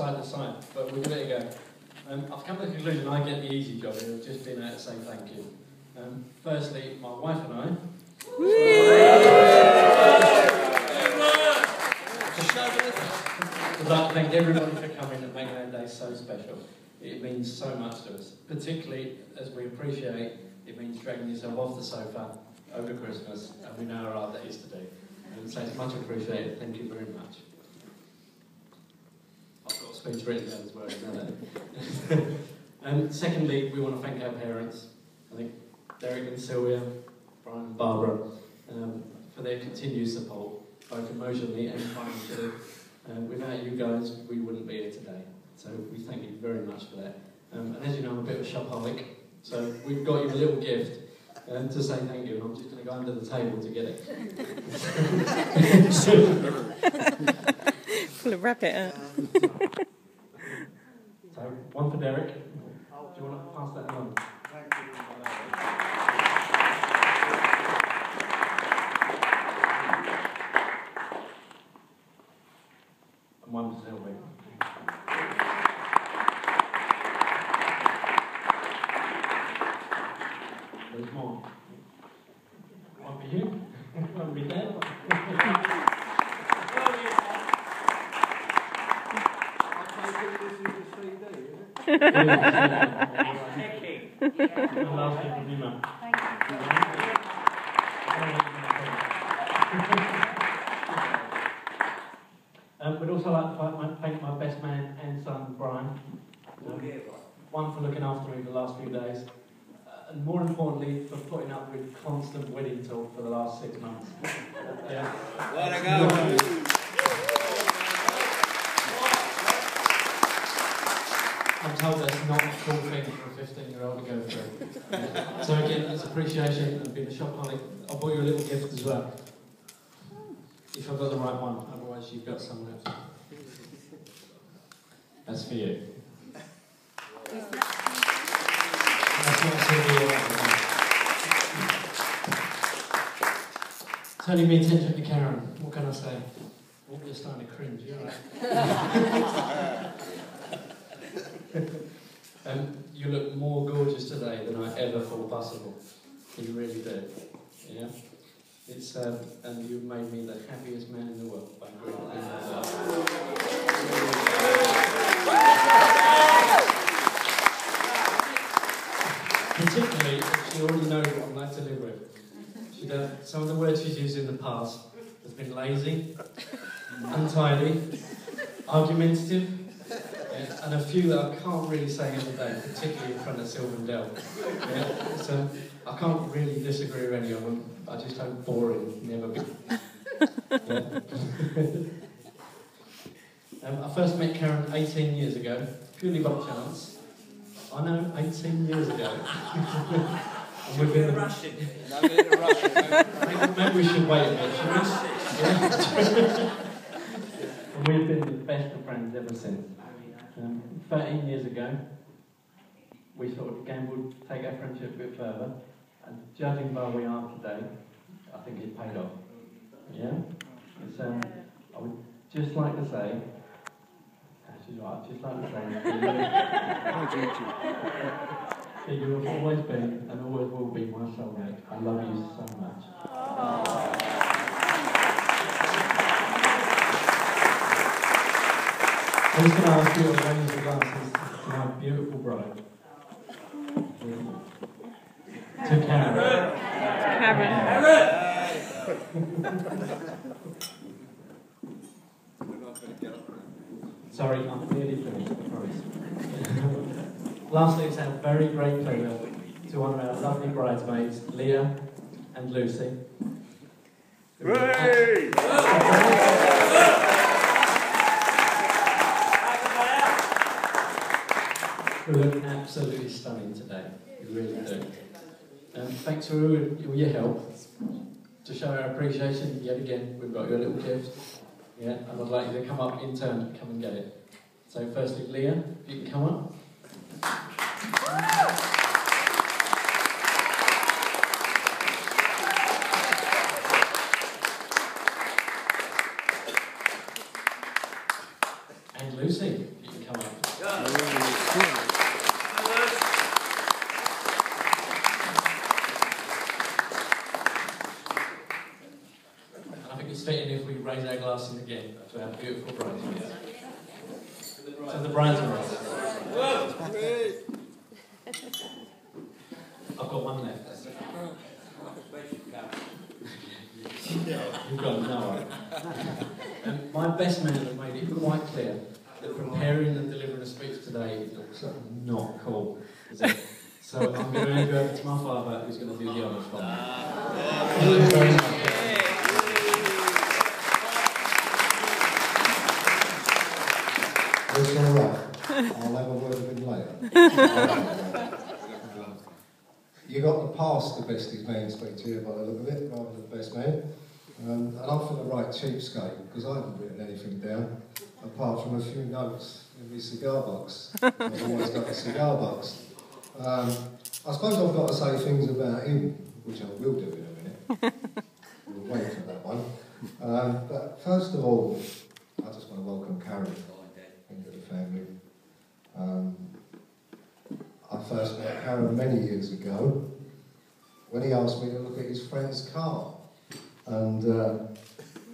side to side, but we'll give it a go. I've come to the conclusion I get the easy job here of just being able to say thank you. Firstly, my wife and I. I'd like to thank everybody for coming and making our day so special. It means so much to us, particularly as we appreciate it means dragging yourself off the sofa over Christmas, and we know how hard that is to do. So it's much appreciated. Thank you very much. I've got a speech written down as well, isn't it? Secondly, we want to thank our parents. I think Derek and Sylvia, Brian and Barbara, for their continued support, both emotionally and financially. Without you guys, we wouldn't be here today. So we thank you very much for that. And as you know, I'm a bit of a shopaholic, so we've got you a little gift to say thank you, and I'm just going to go under the table to get it. Full of rabbit. So, one for Derek. Do you want to pass that on? And one for Sylvie. There's more. One for you. One for me, Dad. We'd also like to thank my best man and son, Brian. One for looking after me the last few days, and more importantly, for putting up with constant wedding talk for the last 6 months. Yeah. Let it go. I'm told that's not a cool thing for a 15-year-old to go through. So again, that's appreciation and being a shopaholic. I'll bought you a little gift as well. If I've got the right one, otherwise you've got someone else. That's for you. That's not Sylvia. Turning my attention to Karen. What can I say? Oh, you're starting to cringe, you're right. You look more gorgeous today than I ever thought possible. You really do. Yeah? It's and you've made me the happiest man in the world. Particularly if she already knows what I'm like to live with. Some of the words she's used in the past has been lazy, untidy, argumentative, and a few that I can't really say every day, particularly in front of Sylvan Dell. Yeah? So I can't really disagree with any of them. I just hope boring never be. I first met Karen 18 years ago, purely by chance. I know, 18 years ago. And we've been rushing. Maybe we should wait a bit, shouldn't we? Yeah. And we've been the best of friends ever since. 13 years ago, we sort of gambled to take our friendship a bit further, and judging by where we are today, I think it paid off. Yeah? It's, I would just like to say, she's right, I'd just like to say that you have always been and always will be my soulmate. I love you so much. I'm just going to ask you to raise your glasses to my beautiful bride. To Karen. Sorry, I'm nearly finished, I promise. Lastly, it's our very great pleasure to honour our lovely bridesmaids, Leah and Lucy. Who look absolutely stunning today. You really do. Thanks for all your help. To show our appreciation, yet again, we've got you a little gift. Yeah, and I'd like you to come up in turn and come and get it. So firstly, Leah, if you can come up. And Lucy, if you come up. And I think it's fitting if we raise our glasses again to our beautiful bridesmaids. To the bridesmaids. I've got one left. You've got no one. And my best man have made it quite clear that preparing and delivering a speech today is not cool, is it? So I'm going to hand you over to my father, who's going to do the honours for me. Thank you very much. It's all right. I'll have a word with him later. You got the past the bestest man speech here by the look of it, rather than the best man. And I'm for the right cheapskate, because I haven't written anything down, apart from a few notes in my cigar box. I've always got a cigar box. I suppose I've got to say things about him, which I will do in a minute. We'll wait for that one. But first of all, I just want to welcome Karen into the family. I first met Karen many years ago when he asked me to look at his friend's car. And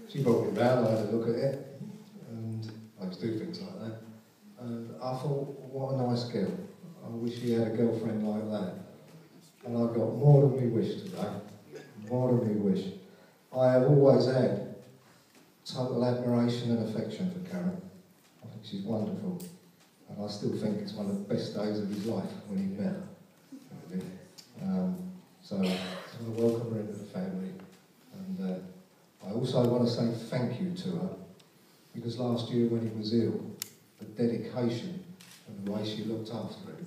she brought me round, I had a look at it, and I used to do things like that. And I thought, what a nice girl. I wish he had a girlfriend like that. And I got more than we wish today. More than we wish. I have always had total admiration and affection for Karen. I think she's wonderful. And I still think it's one of the best days of his life when he met her. Really. So I want to welcome her into the family. And I also want to say thank you to her, because last year when he was ill, the dedication and the way she looked after him,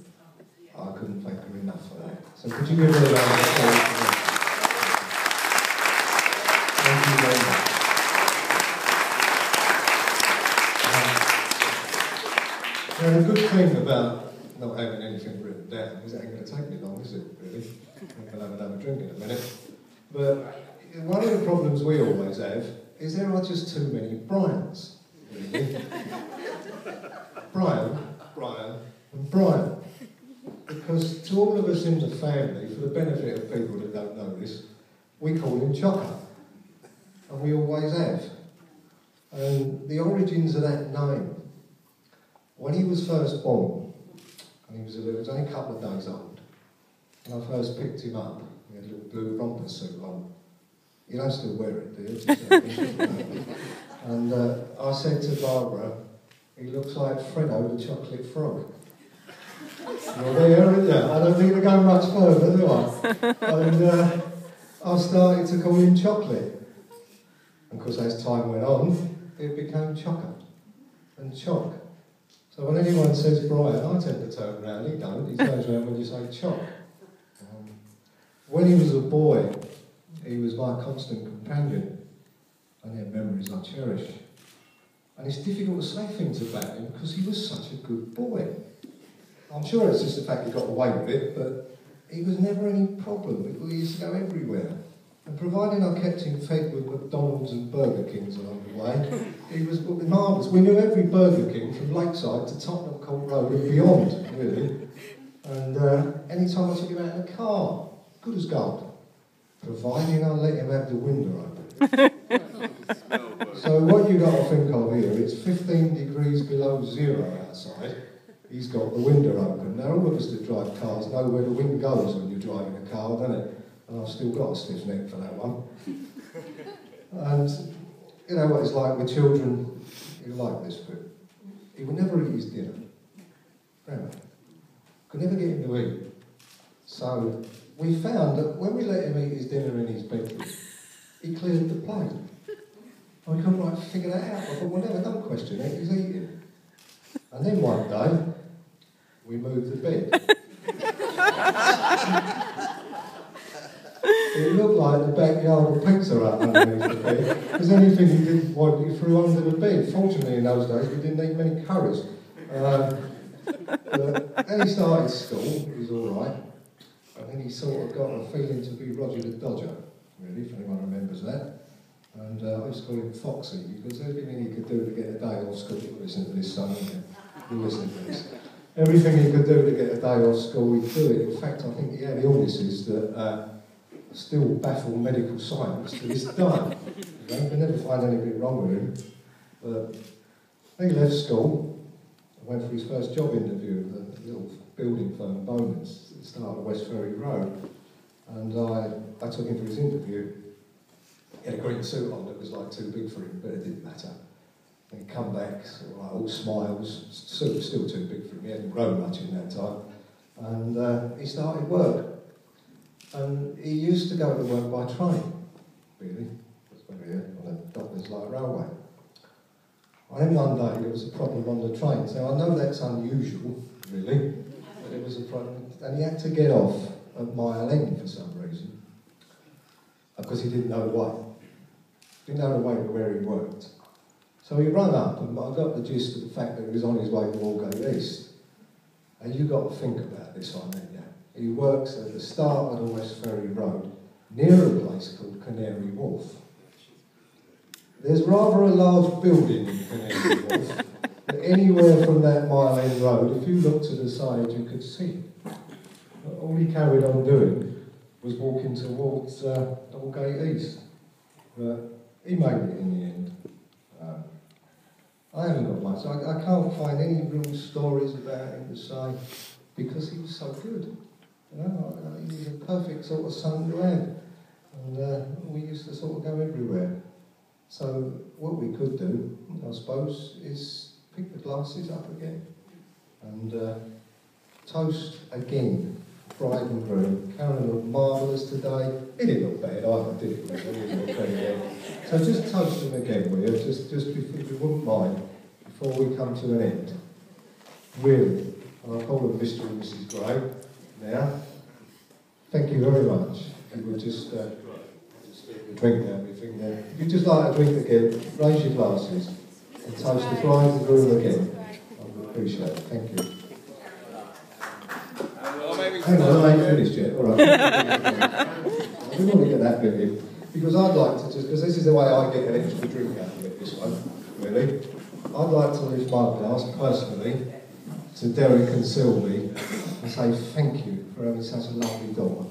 I couldn't thank her enough for that. So could you give her a round of applause? Thank you very much. Now the good thing about not having anything written down is it ain't going to take me long, is it, really? I'm going to have another drink in a minute. But one of the problems we always have is there are just too many Brians. Really. Brian, and Brian. Because to all of us in the family, for the benefit of people that don't know this, we call him Chocker. And we always have. And the origins of that name, when he was first born, and he was only a couple of days old, and I first picked him up, he had a little blue romper suit on. You don't still wear it, do you? And I said to Barbara, he looks like Freddo the chocolate frog. You're there, aren't you? I don't need to go much further, do I? And I started to call him Chocolate. And of course, as time went on, it became Chocker and Chock. So when anyone says Brian, I tend to turn around. He don't. He turns around when you say Chock. When he was a boy, he was my constant companion, and he had memories I cherish. And it's difficult to say things about him because he was such a good boy. I'm sure it's just the fact he got away with it, but he was never any problem. We used to go everywhere. And providing I kept him fed with McDonald's and Burger Kings along the way, he was marvellous. We knew every Burger King from Lakeside to Tottenham Court Road and beyond, really. And any time I took him out in the car, good as gold. Providing I let him have the window open. So what you got to think of here, it's 15 degrees below zero outside. He's got the window open. Now all of us that drive cars know where the wind goes when you're driving a car, don't it? And I've still got a stiff neck for that one. And you know what it's like with children, you like this bit. He would never eat his dinner. Never. Could never get him to eat. So we found that when we let him eat his dinner in his bedroom, he cleared the plate. And we couldn't quite figure that out. I thought, well, never don't question it, he's eating. And then one day, we moved the bed. It looked like the backyard of Pizza Hut underneath the bed, because anything he didn't want, he threw under the bed. Fortunately, in those days, we didn't eat many curries. But then he started school, it was all right. And then he sort of got a feeling to be Roger the Dodger, really, if anyone remembers that. And I used to call him Foxy, because everything he could do to get a day off school, listen to this son, You listen to this. Everything he could do to get a day off school, he'd do it. In fact, I think he had illnesses that still baffle medical science to this day. You know, they never find anything wrong with him. But he left school and went for his first job interview with a little building firm, Bowman's, at the start of West Ferry Road. And I took him for his interview. He had a green suit on that was like too big for him, but it didn't matter. And he'd come back, sort of like all smiles, suit was still too big for him, he hadn't grown much in that time. And he started work. And he used to go to work by train, really. That's where he on a Docklands Light Railway. And then one day there was a problem on the train. So I know that's unusual, really, but it was a problem. And he had to get off at Mile End for some reason, because he didn't know the way. Didn't know the way to where he worked. So he rang up, and I got the gist of the fact that he was on his way to Aldgate East. And you've got to think about this one, haven't you? He works at the start of the West Ferry Road, near a place called Canary Wharf. There's rather a large building in Canary Wharf, but anywhere from that Mile End Road, if you looked to the side, you could see it. But all he carried on doing was walking towards Aldgate East. But he made it in the end. I haven't got much. I can't find any real stories about him to say, because he was so good. You know, he was a perfect sort of son to have. And we used to sort of go everywhere. So what we could do, I suppose, is pick the glasses up again and toast again, bride and groom. Karen looked marvellous today. He didn't look bad either, did he? He didn't look bad. So just toast them again, will you? Just if you wouldn't mind, before we come to an end. Really, and I'll call them Mr. and Mrs. Gray now. Thank you very much. And we'll just drink now, everything there. If you'd just like a drink again, raise your glasses and toast the bride and groom again. I would appreciate it. Thank you. Hang on, I ain't finished yet. All right. I didn't want to get that bit in, because I'd like to just, because this is the way I get an extra drink out of it, this one, really. I'd like to lift my glass personally to Derek and Sylvie and say thank you for having such a lovely daughter.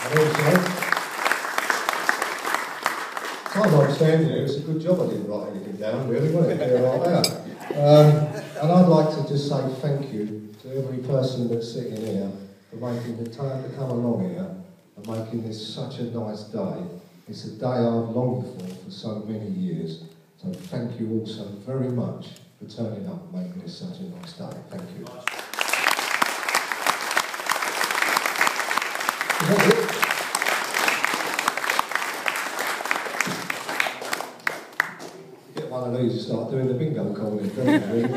And also, time I'm standing here, it's a good job I didn't write anything down, really, wasn't it? Right there. And I'd like to just say thank you to every person that's sitting here for making the time to come along here and making this such a nice day. It's a day I've longed for so many years. So thank you all so very much for turning up and making this such a nice day. Thank you. Is that it? Get one of these and start doing the bingo calling, don't you?